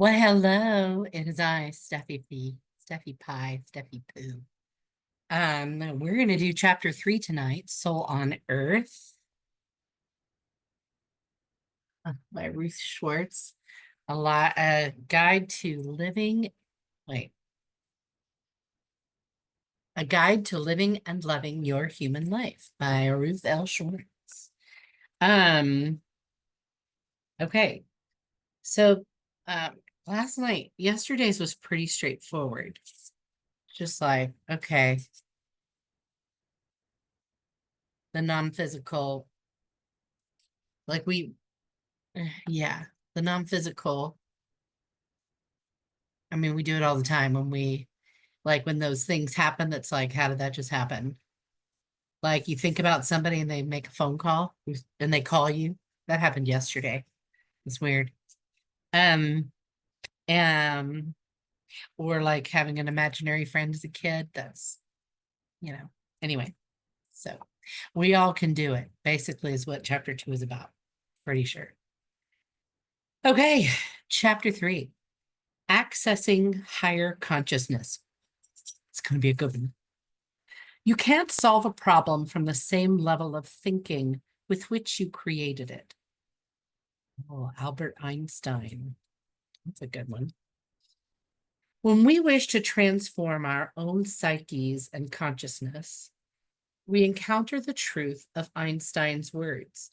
Well, hello. It is I, Steffi Pie, Steffi Poo. We're gonna do chapter 3 tonight, Soul on Earth, by Ruth Schwartz. A guide to living, wait, a guide to living and loving your human life by Ruth L. Schwartz. Um, okay. So, um, yesterday's was pretty straightforward. Just like, okay, the non-physical, like we yeah, the non-physical. I mean, we do it all the time when those things happen, that's like, how did that just happen? Like you think about somebody and they make a phone call and they call you. That happened yesterday. It's weird. Um, um, or like having an imaginary friend as a kid. You know, anyway. So we all can do it, basically, is what chapter 2 is about. Pretty sure. Okay, chapter 3. Accessing higher consciousness. It's going to be a good one. You can't solve a problem from the same level of thinking with which you created it. Oh, Albert Einstein. That's a good one. When we wish to transform our own psyches and consciousness, we encounter the truth of Einstein's words.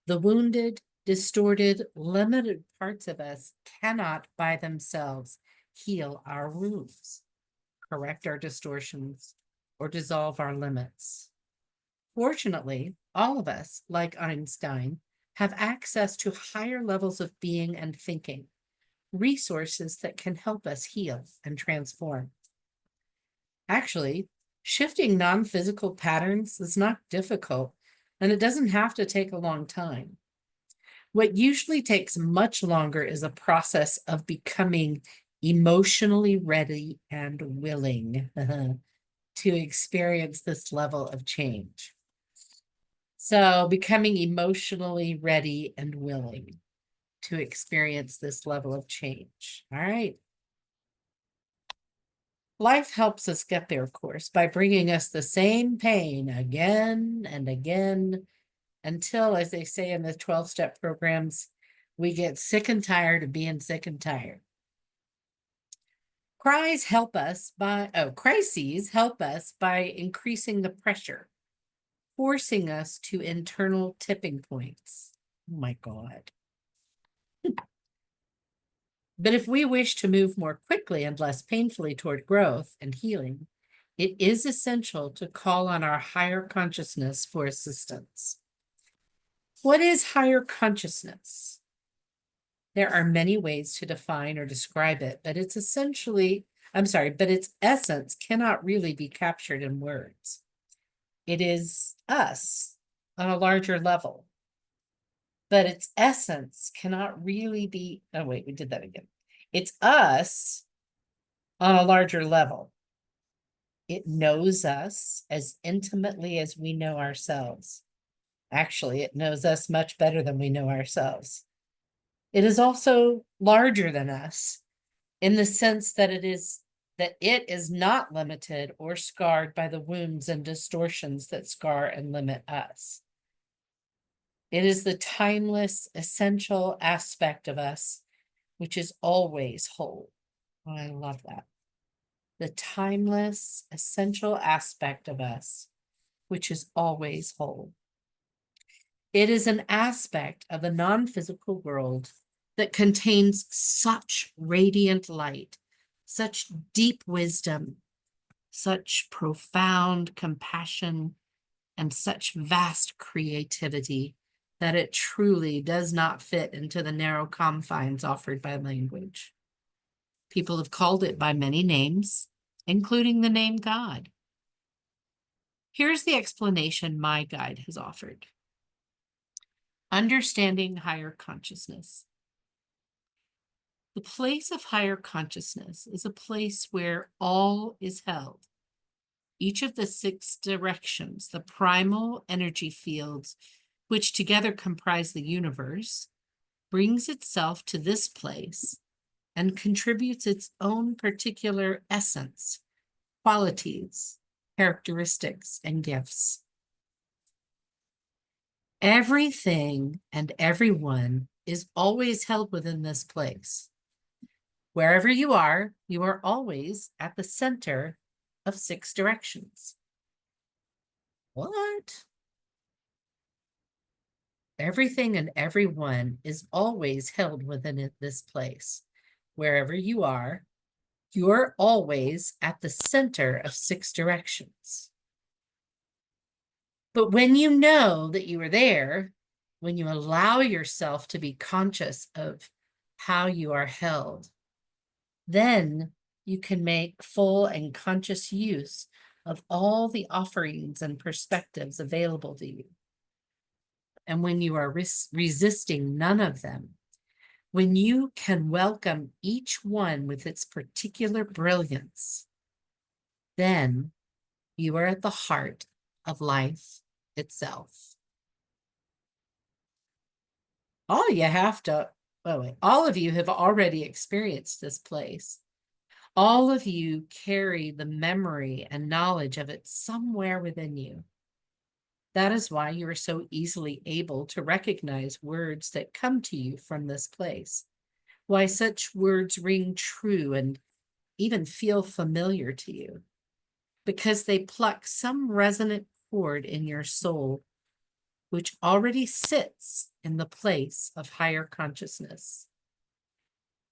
The wounded, distorted, limited parts of us cannot by themselves heal our wounds, correct our distortions, or dissolve our limits. Fortunately, all of us, like Einstein, have access to higher levels of being and thinking, resources that can help us heal and transform. Actually, shifting non-physical patterns is not difficult, and it doesn't have to take a long time. What usually takes much longer is a process of becoming emotionally ready and willing to experience this level of change. So, becoming emotionally ready and willing to experience this level of change. All right. Life helps us get there, of course, by bringing us the same pain again and again until, as they say in the 12-step programs, we get sick and tired of being sick and tired. Crises help us by increasing the pressure, forcing us to internal tipping points. Oh my God. But if we wish to move more quickly and less painfully toward growth and healing, it is essential to call on our higher consciousness for assistance. What is higher consciousness? There are many ways to define or describe it, but its essence cannot really be captured in words. It is us on a larger level, but its essence cannot really be, oh wait, we did that again. It's us on a larger level. It knows us as intimately as we know ourselves. Actually, it knows us much better than we know ourselves. It is also larger than us in the sense that it is not limited or scarred by the wounds and distortions that scar and limit us. It is the timeless, essential aspect of us, which is always whole. Oh, I love that. The timeless, essential aspect of us, which is always whole. It is an aspect of the non-physical world that contains such radiant light, such deep wisdom, such profound compassion, and such vast creativity that it truly does not fit into the narrow confines offered by language. People have called it by many names, including the name God. Here's the explanation my guide has offered. Understanding higher consciousness. The place of higher consciousness is a place where all is held. Each of the 6 directions, the primal energy fields, which together comprise the universe, brings itself to this place and contributes its own particular essence, qualities, characteristics, and gifts. Everything and everyone is always held within this place. Wherever you are always at the center of 6 directions. What? Everything and everyone is always held within this place. Wherever you are, you're always at the center of 6 directions. But when you know that you are there, when you allow yourself to be conscious of how you are held, then you can make full and conscious use of all the offerings and perspectives available to you. And when you are resisting none of them, when you can welcome each one with its particular brilliance, then you are at the heart of life itself. All you have to, all of you have already experienced this place. All of you carry the memory and knowledge of it somewhere within you. That is why you are so easily able to recognize words that come to you from this place. Why such words ring true and even feel familiar to you. Because they pluck some resonant chord in your soul, which already sits in the place of higher consciousness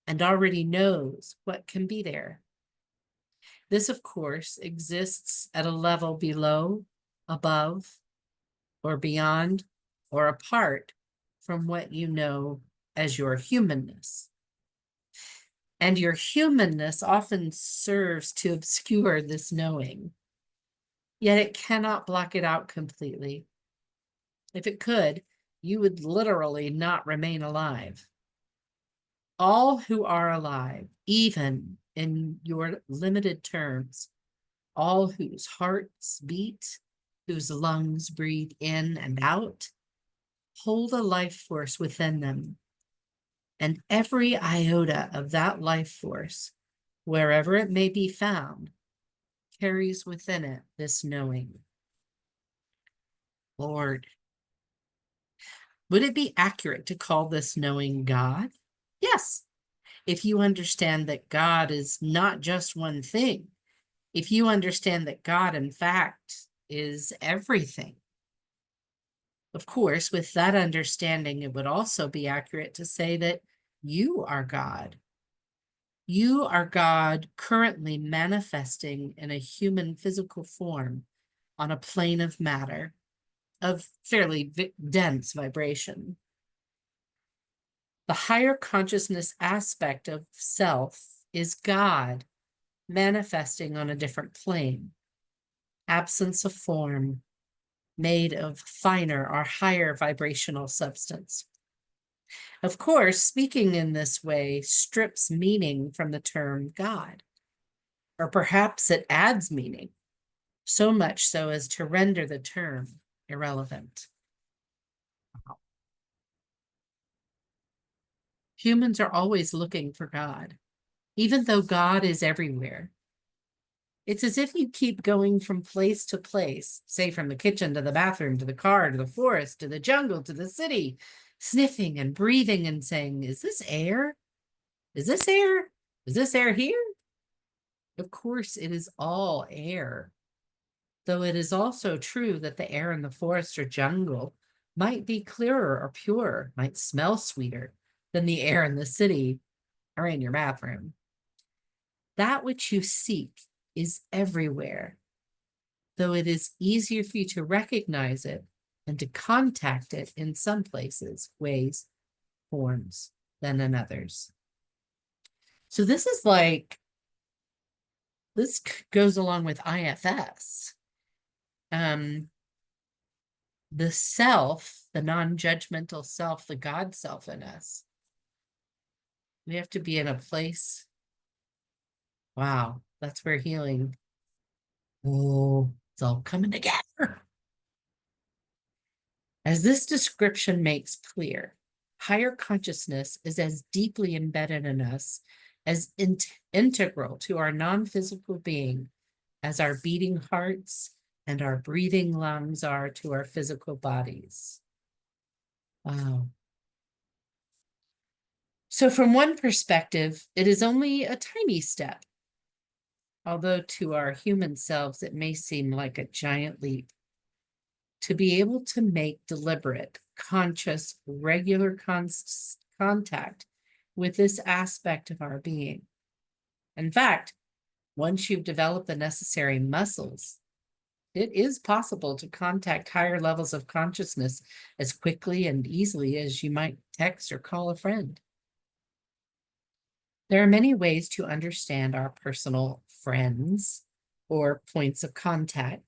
and already knows what can be there. This, of course, exists at a level below, above, or beyond, or apart from what you know as your humanness. And your humanness often serves to obscure this knowing, yet it cannot block it out completely. If it could, you would literally not remain alive. All who are alive, even in your limited terms, all whose hearts beat, whose lungs breathe in and out, hold a life force within them. And every iota of that life force, wherever it may be found, carries within it this knowing. Lord, would it be accurate to call this knowing God? Yes, if you understand that God is not just one thing, if you understand that God, in fact, is everything. Of course, with that understanding, it would also be accurate to say that you are God. You are God currently manifesting in a human physical form on a plane of matter, of fairly dense vibration. The higher consciousness aspect of self is God manifesting on a different plane, absence of form, made of finer or higher vibrational substance. Of course, speaking in this way strips meaning from the term God, or perhaps it adds meaning, so much so as to render the term irrelevant. Humans are always looking for God, even though God is everywhere. It's as if you keep going from place to place, say from the kitchen to the bathroom, to the car, to the forest, to the jungle, to the city, sniffing and breathing and saying, is this air? Is this air? Is this air here? Of course, it is all air. Though it is also true that the air in the forest or jungle might be clearer or purer, might smell sweeter than the air in the city or in your bathroom. That which you seek is everywhere, though it is easier for you to recognize it and to contact it in some places, ways, forms than in others. So this is like, this goes along with IFS. The self, the non-judgmental self, the God self in us. We have to be in a place. Wow, that's where healing. Oh, it's all coming together. As this description makes clear, higher consciousness is as deeply embedded in us as integral to our non-physical being as our beating hearts and our breathing lungs are to our physical bodies. Wow. So from one perspective, it is only a tiny step, although to our human selves, it may seem like a giant leap. To be able to make deliberate, conscious, regular contact with this aspect of our being. In fact, once you've developed the necessary muscles, it is possible to contact higher levels of consciousness as quickly and easily as you might text or call a friend. There are many ways to understand our personal friends or points of contact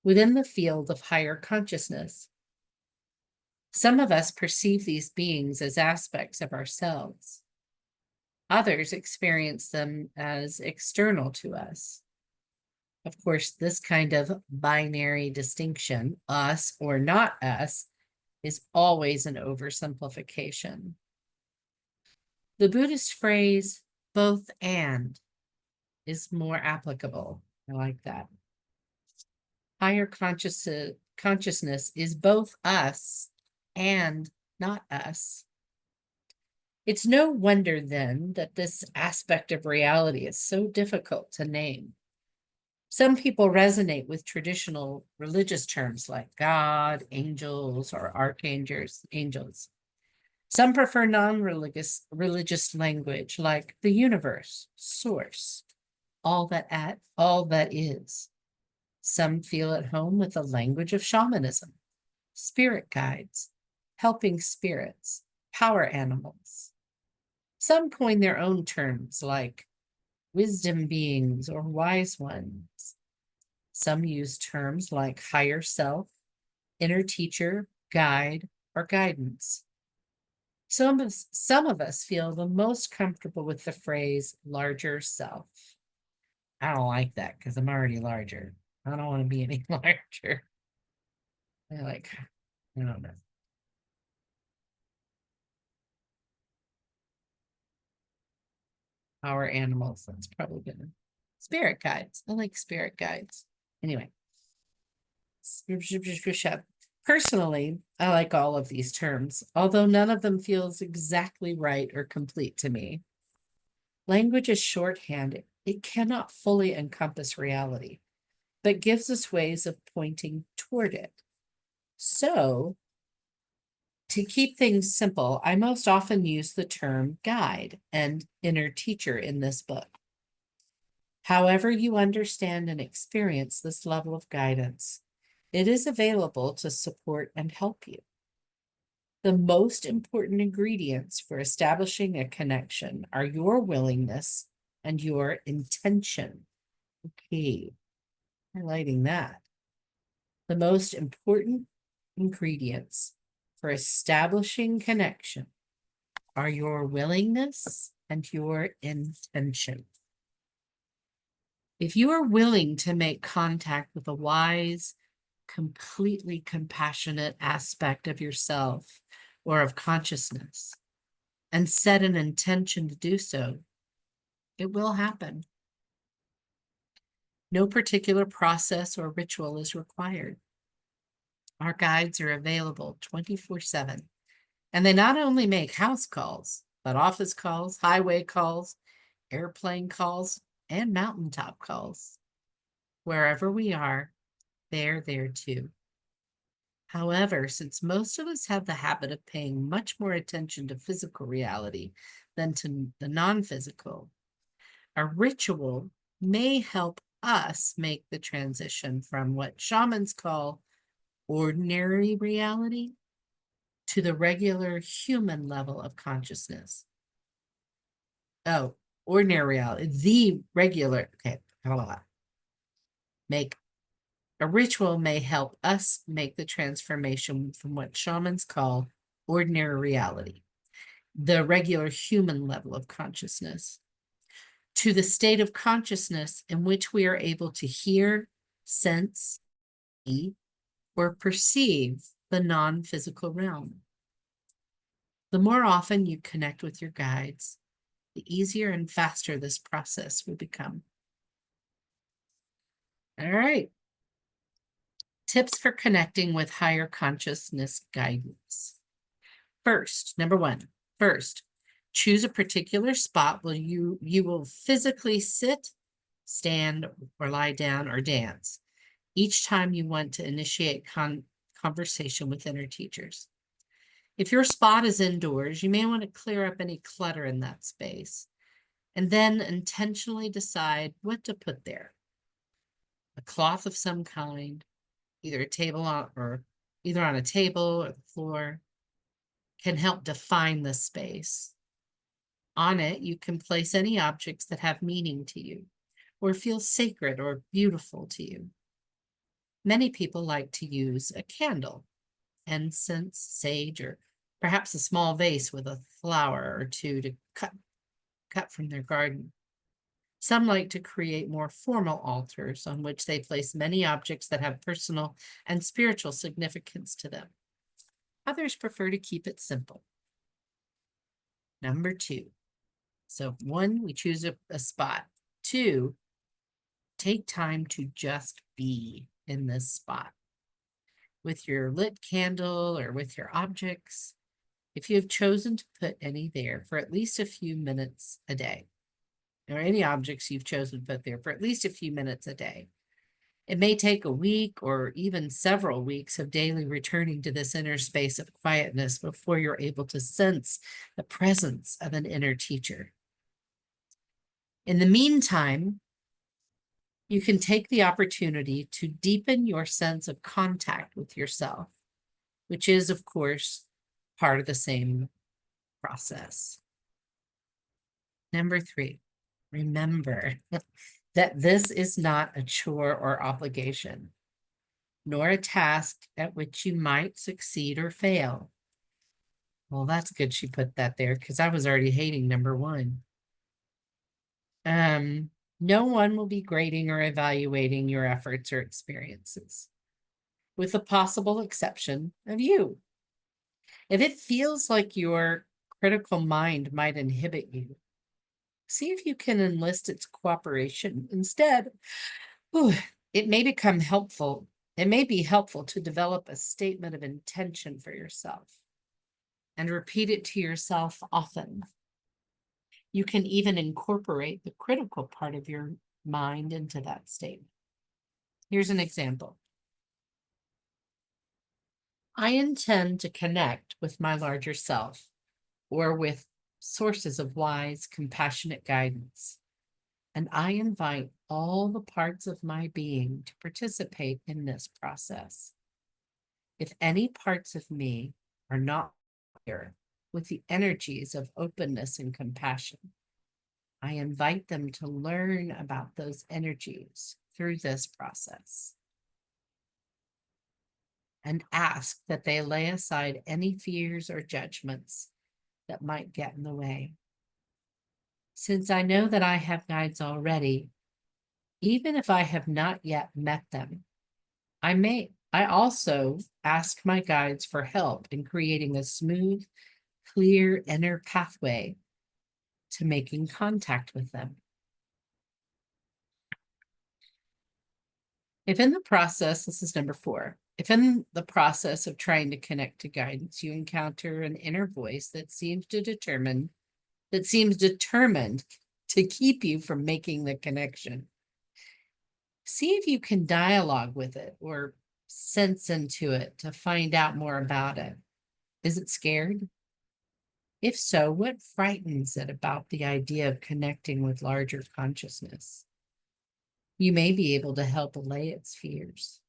within the field of higher consciousness. Some of us perceive these beings as aspects of ourselves. Others experience them as external to us. Of course, this kind of binary distinction, us or not us, is always an oversimplification. The Buddhist phrase, both and, is more applicable. I like that. Higher consciousness is both us and not us. It's no wonder then that this aspect of reality is so difficult to name. Some people resonate with traditional religious terms like God, angels, or angels. Some prefer religious language like the universe, source, all that is. Some feel at home with the language of shamanism, spirit guides, helping spirits, power animals. Some coin their own terms like wisdom beings or wise ones. Some use terms like higher self, inner teacher, guide, or guidance. Some of us feel the most comfortable with the phrase larger self. I don't like that because I'm already larger. I don't want to be any larger. I don't know. Our animals, that's probably good. Spirit guides. I like spirit guides. Anyway. Personally, I like all of these terms, although none of them feels exactly right or complete to me. Language is shorthand. It cannot fully encompass reality, but gives us ways of pointing toward it. So, to keep things simple, I most often use the term guide and inner teacher in this book. However you understand and experience this level of guidance, it is available to support and help you. The most important ingredients for establishing a connection are your willingness and your intention. Okay, highlighting that. The most important ingredients for establishing connection are your willingness and your intention. If you are willing to make contact with a wise, completely compassionate aspect of yourself or of consciousness and set an intention to do so, it will happen. No particular process or ritual is required. Our guides are available 24/7, and they not only make house calls, but office calls, highway calls, airplane calls, and mountaintop calls. Wherever we are, they're there too. However, since most of us have the habit of paying much more attention to physical reality than to the non-physical, a ritual may help us make the transition from what shamans call ordinary reality to the regular human level of consciousness. Oh, ordinary reality, the regular, okay, make a ritual may help us make the transformation from what shamans call ordinary reality, the regular human level of consciousness, to the state of consciousness in which we are able to hear, sense, see, or perceive the non-physical realm. The more often you connect with your guides, the easier and faster this process will become. All right. Tips for connecting with higher consciousness guidance. First, number one, choose a particular spot where you will physically sit, stand, or lie down or dance each time you want to initiate conversation with inner teachers. If your spot is indoors, you may want to clear up any clutter in that space and then intentionally decide what to put there. A cloth of some kind, either on a table or the floor, can help define the space. On it, you can place any objects that have meaning to you or feel sacred or beautiful to you. Many people like to use a candle, incense, sage, or perhaps a small vase with a flower or two to cut from their garden. Some like to create more formal altars on which they place many objects that have personal and spiritual significance to them. Others prefer to keep it simple. Number two. So one, we choose a spot. Two, take time to just be in this spot with your lit candle or with your objects. If you have chosen to put any there for at least a few minutes a day, or any objects you've chosen to put there for at least a few minutes a day, it may take a week or even several weeks of daily returning to this inner space of quietness before you're able to sense the presence of an inner teacher. In the meantime, you can take the opportunity to deepen your sense of contact with yourself, which is, of course, part of the same process. Number three, remember that this is not a chore or obligation, nor a task at which you might succeed or fail. Well, that's good she put that there because I was already hating number one. No one will be grading or evaluating your efforts or experiences, with the possible exception of you. If it feels like your critical mind might inhibit you, see if you can enlist its cooperation instead. It may become helpful. It may be helpful to develop a statement of intention for yourself and repeat it to yourself often. You can even incorporate the critical part of your mind into that statement. Here's an example. I intend to connect with my larger self or with sources of wise, compassionate guidance. And I invite all the parts of my being to participate in this process. If any parts of me are not here with the energies of openness and compassion, I invite them to learn about those energies through this process and ask that they lay aside any fears or judgments that might get in the way. Since I know that I have guides already, even if I have not yet met them, I also ask my guides for help in creating a smooth, clear inner pathway to making contact with them. If in the process, this is number 4, if in the process of trying to connect to guidance, you encounter an inner voice that seems determined to keep you from making the connection, see if you can dialogue with it or sense into it to find out more about it. Is it scared? If so, what frightens it about the idea of connecting with larger consciousness? You may be able to help allay its fears.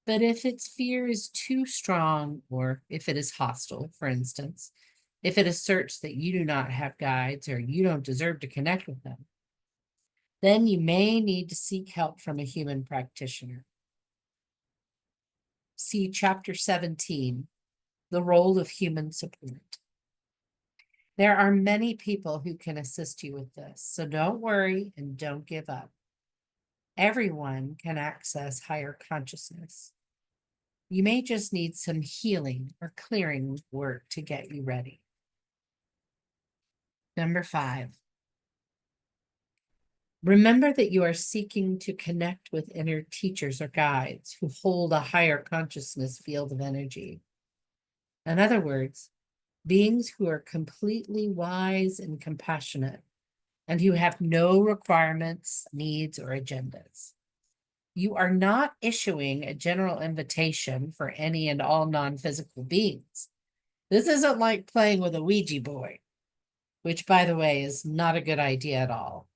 But if its fear is too strong, or if it is hostile, for instance, if it asserts that you do not have guides or you don't deserve to connect with them, then you may need to seek help from a human practitioner. See Chapter 17, The Role of Human Support. There are many people who can assist you with this, so don't worry and don't give up. Everyone can access higher consciousness. You may just need some healing or clearing work to get you ready. Number 5. Remember that you are seeking to connect with inner teachers or guides who hold a higher consciousness field of energy. In other words, beings who are completely wise and compassionate and who have no requirements, needs, or agendas. You are not issuing a general invitation for any and all non-physical beings. This isn't like playing with a Ouija board, which, by the way, is not a good idea at all.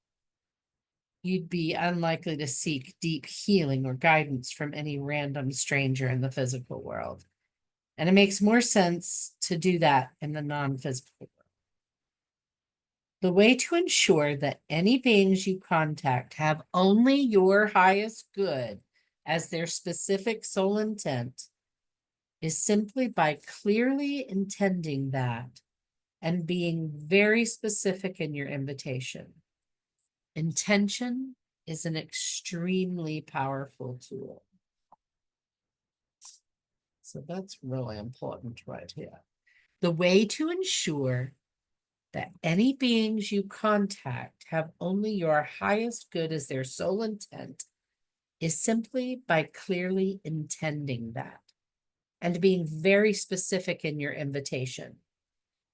You'd be unlikely to seek deep healing or guidance from any random stranger in the physical world. And it makes more sense to do that in the non-physical world. The way to ensure that any beings you contact have only your highest good as their specific soul intent is simply by clearly intending that and being very specific in your invitation. Intention is an extremely powerful tool. So that's really important right here. The way to ensure that any beings you contact have only your highest good as their sole intent is simply by clearly intending that and being very specific in your invitation.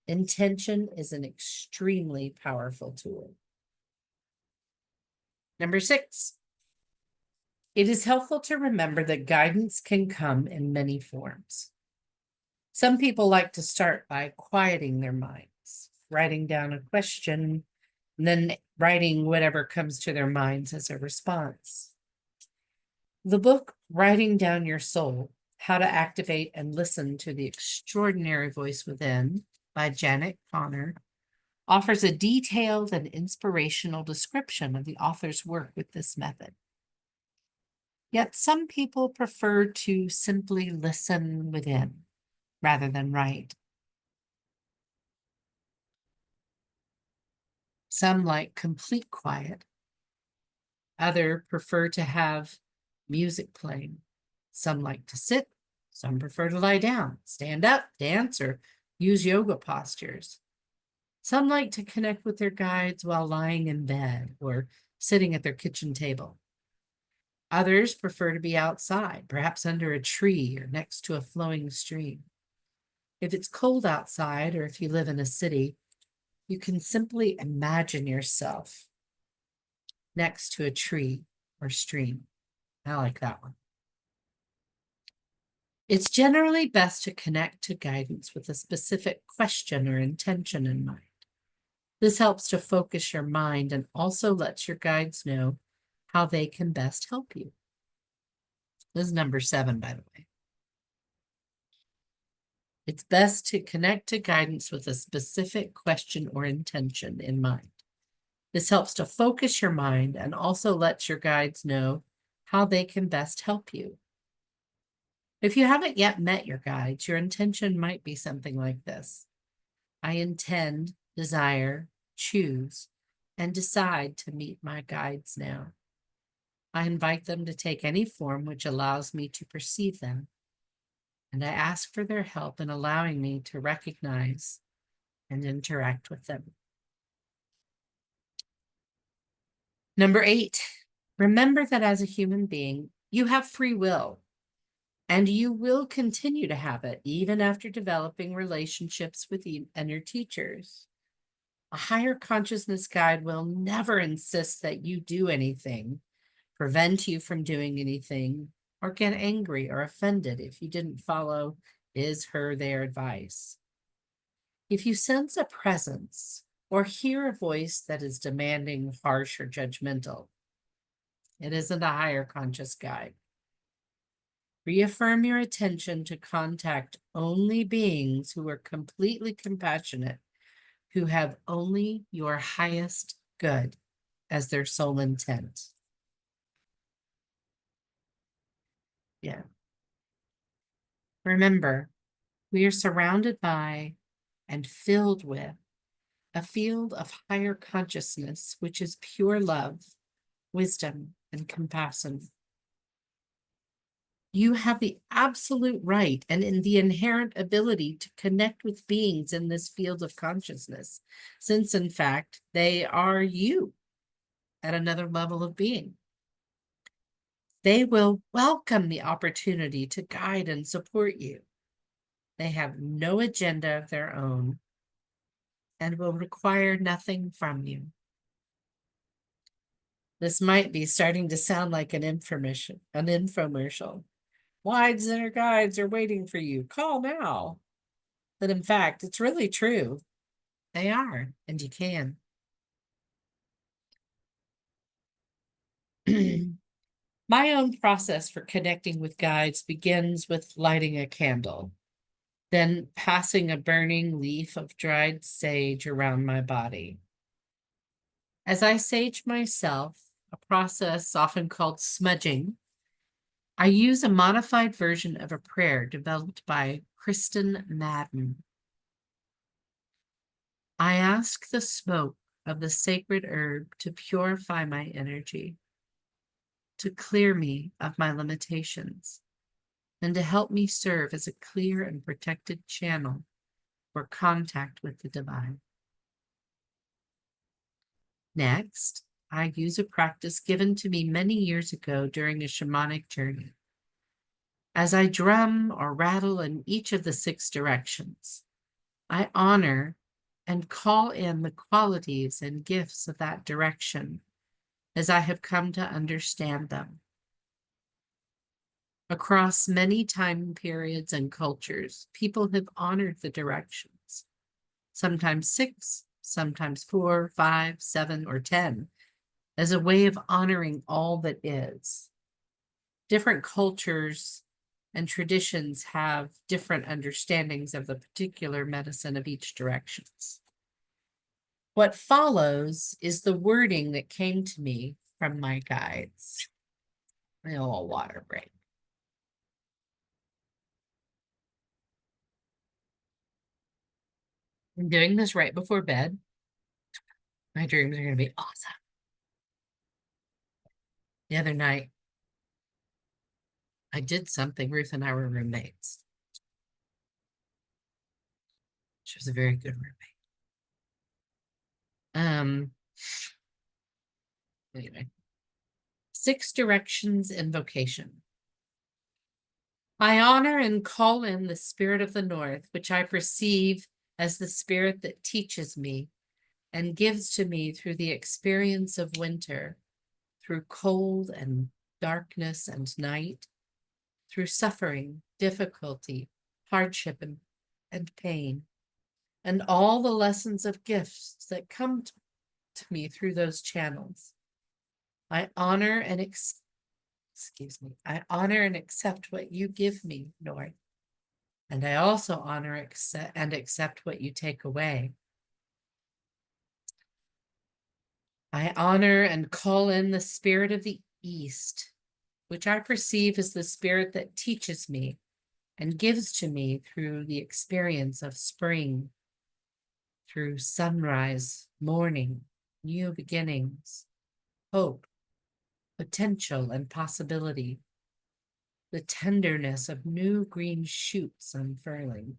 Intention is an extremely powerful tool. Number 6, it is helpful to remember that guidance can come in many forms. Some people like to start by quieting their minds, writing down a question, and then writing whatever comes to their minds as a response. The book, Writing Down Your Soul, How to Activate and Listen to the Extraordinary Voice Within by Janet Conner, offers a detailed and inspirational description of the author's work with this method. Yet some people prefer to simply listen within rather than write. Some like complete quiet. Others prefer to have music playing. Some like to sit. Some prefer to lie down, stand up, dance, or use yoga postures. Some like to connect with their guides while lying in bed or sitting at their kitchen table. Others prefer to be outside, perhaps under a tree or next to a flowing stream. If it's cold outside, or if you live in a city, you can simply imagine yourself next to a tree or stream. I like that one. It's generally best to connect to guidance with a specific question or intention in mind. This helps to focus your mind and also lets your guides know how they can best help you. This is number 7, by the way. It's best to connect to guidance with a specific question or intention in mind. This helps to focus your mind and also lets your guides know how they can best help you. If you haven't yet met your guides, your intention might be something like this. I intend, desire, choose, and decide to meet my guides now. I invite them to take any form which allows me to perceive them, and I ask for their help in allowing me to recognize and interact with them. Number 8, remember that as a human being, you have free will, and you will continue to have it even after developing relationships with inner teachers. A higher consciousness guide will never insist that you do anything, prevent you from doing anything, or get angry or offended if you didn't follow his, her, their advice. If you sense a presence or hear a voice that is demanding, harsh, or judgmental, it isn't a higher conscious guide. Reaffirm your attention to contact only beings who are completely compassionate, who have only your highest good as their sole intent. Yeah. Remember, we are surrounded by and filled with a field of higher consciousness, which is pure love, wisdom, and compassion. You have the absolute right and in the inherent ability to connect with beings in this field of consciousness, since in fact they are you at another level of being. They will welcome the opportunity to guide and support you. They have no agenda of their own and will require nothing from you. This might be starting to sound like an infomercial. Wide Center guides are waiting for you. Call now. But in fact, it's really true. They are, and you can. My own process for connecting with guides begins with lighting a candle, then passing a burning leaf of dried sage around my body. As I sage myself, a process often called smudging, I use a modified version of a prayer developed by Kristen Madden. I ask the smoke of the sacred herb to purify my energy, to clear me of my limitations, and to help me serve as a clear and protected channel for contact with the divine. Next, I use a practice given to me many years ago during a shamanic journey. As I drum or rattle in each of the 6 directions, I honor and call in the qualities and gifts of that direction as I have come to understand them. Across many time periods and cultures, people have honored the directions, sometimes 6, sometimes 4, 5, 7, or 10, as a way of honoring all that is. Different cultures and traditions have different understandings of the particular medicine of each directions. What follows is the wording that came to me from my guides. A little water break. I'm doing this right before bed. My dreams are going to be awesome. The other night, I did something. Ruth and I were roommates. She was a very good roommate. Anyway, 6 directions invocation. I honor and call in the spirit of the north, which I perceive as the spirit that teaches me and gives to me through the experience of winter, through cold and darkness and night, through suffering, difficulty, hardship, and pain, and all the lessons of gifts that come to me through those channels. I honor and I honor and accept what you give me, North. And I also honor and accept what you take away. I honor and call in the spirit of the East, which I perceive as the spirit that teaches me and gives to me through the experience of spring, through sunrise, morning, new beginnings, hope, potential, and possibility, the tenderness of new green shoots unfurling,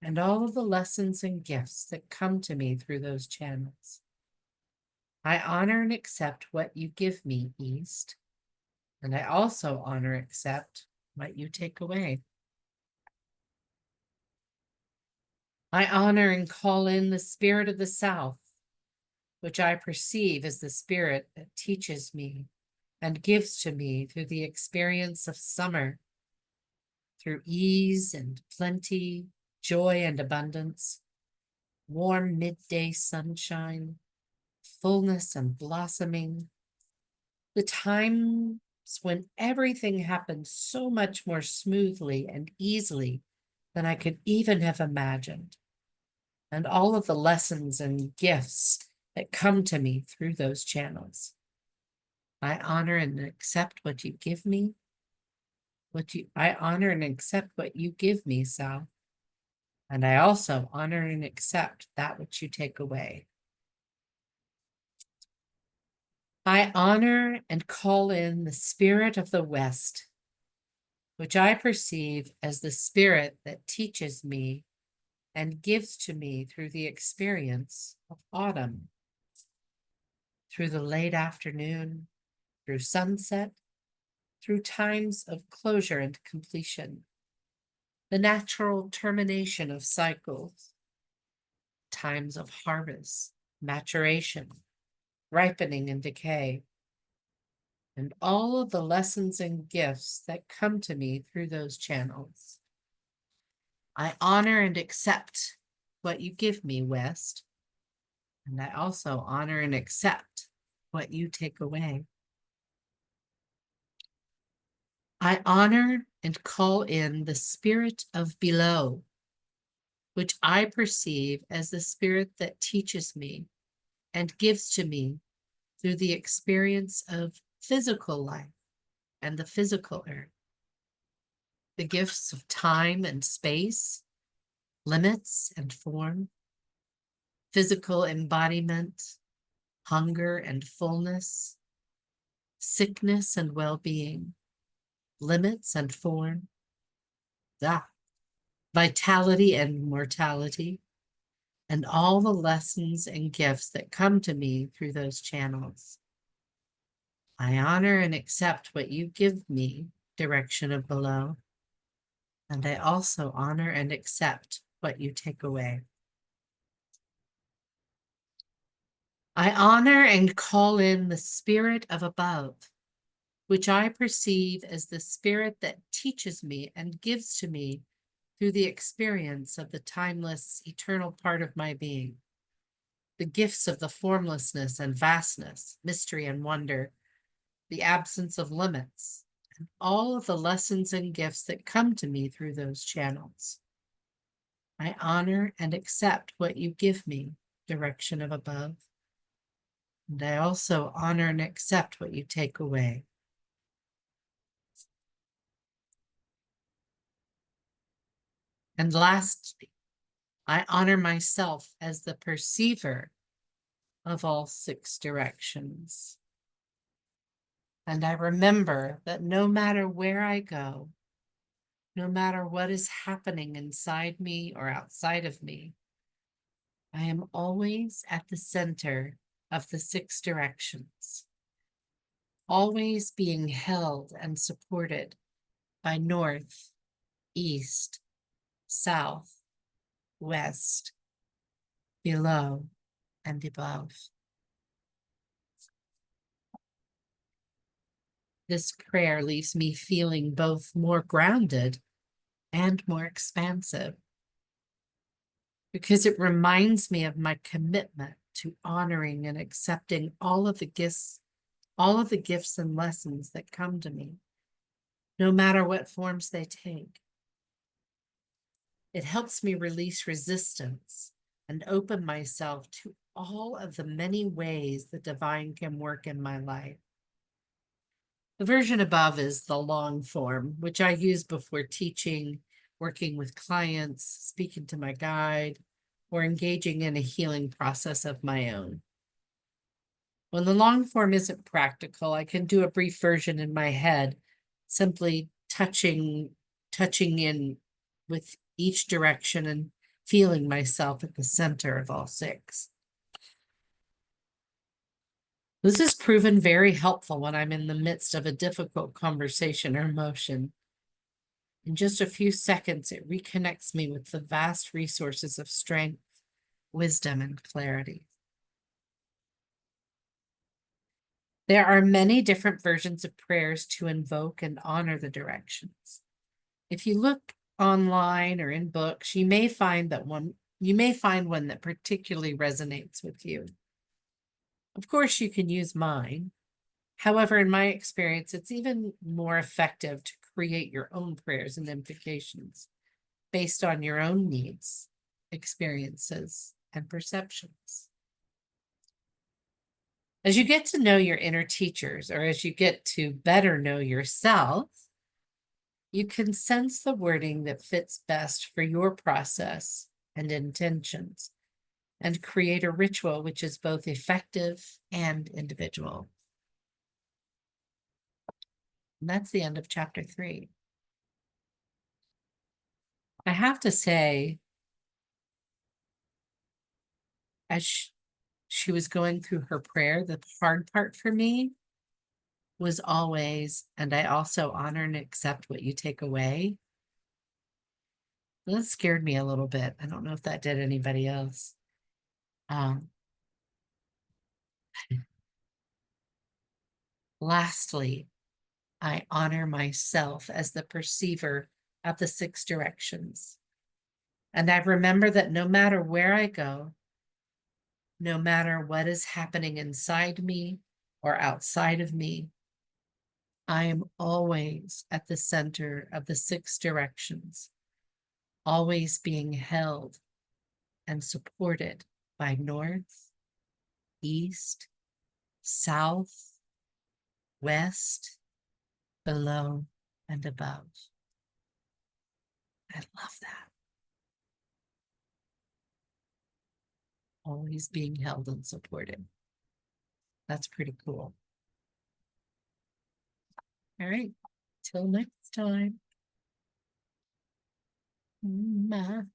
and all of the lessons and gifts that come to me through those channels. I honor and accept what you give me, East, and I also honor and accept what you take away. I honor and call in the spirit of the South, which I perceive as the spirit that teaches me and gives to me through the experience of summer, through ease and plenty, joy and abundance, warm midday sunshine, fullness and blossoming, the times when everything happened so much more smoothly and easily than I could even have imagined, and all of the lessons and gifts that come to me through those channels. I honor and accept what you give me. I honor and accept what you give me, South. And I also honor and accept that which you take away. I honor and call in the spirit of the West, which I perceive as the spirit that teaches me and gives to me through the experience of autumn, through the late afternoon, through sunset, through times of closure and completion, the natural termination of cycles, times of harvest, maturation, ripening and decay, and all of the lessons and gifts that come to me through those channels. I honor and accept what you give me, West, and I also honor and accept what you take away. I honor and call in the spirit of below, which I perceive as the spirit that teaches me and gives to me through the experience of physical life and the physical earth, the gifts of time and space, limits and form, physical embodiment, hunger and fullness, sickness and well-being, limits and form, vitality and mortality, and all the lessons and gifts that come to me through those channels. I honor and accept what you give me, direction of below, and I also honor and accept what you take away. I honor and call in the spirit of above, which I perceive as the spirit that teaches me and gives to me through the experience of the timeless, eternal part of my being, the gifts of the formlessness and vastness, mystery and wonder, the absence of limits, and all of the lessons and gifts that come to me through those channels. I honor and accept what you give me, direction of above, and I also honor and accept what you take away. And lastly, I honor myself as the perceiver of all 6 directions. And I remember that no matter where I go, no matter what is happening inside me or outside of me, I am always at the center of the 6 directions, always being held and supported by north, east, south, west, below, and above. This prayer leaves me feeling both more grounded and more expansive, because it reminds me of my commitment to honoring and accepting all of the gifts and lessons that come to me, no matter what forms they take. It helps me release resistance and open myself to all of the many ways the divine can work in my life. The version above is the long form, which I use before teaching, working with clients, speaking to my guide, or engaging in a healing process of my own. When the long form isn't practical, I can do a brief version in my head, simply touching in with each direction and feeling myself at the center of all 6. This has proven very helpful when I'm in the midst of a difficult conversation or emotion. In just a few seconds, it reconnects me with the vast resources of strength, wisdom, and clarity. There are many different versions of prayers to invoke and honor the directions. If you look online or in books, you may find one that particularly resonates with you. Of course, you can use mine. However, in my experience, it's even more effective to create your own prayers and invocations based on your own needs, experiences, and perceptions. As you get to know your inner teachers, or as you get to better know yourself, you can sense the wording that fits best for your process and intentions, and create a ritual which is both effective and individual. And that's the end of chapter 3. I have to say, as she was going through her prayer, the hard part for me was always, and I also honor and accept what you take away. That scared me a little bit. I don't know if that did anybody else. Um, Lastly, I honor myself as the perceiver of the six directions. And I remember that no matter where I go, no matter what is happening inside me or outside of me, I am always at the center of the six directions, always being held and supported by north, east, south, west, below, and above. I love that. Always being held and supported. That's pretty cool. All right. Till next time. Bye.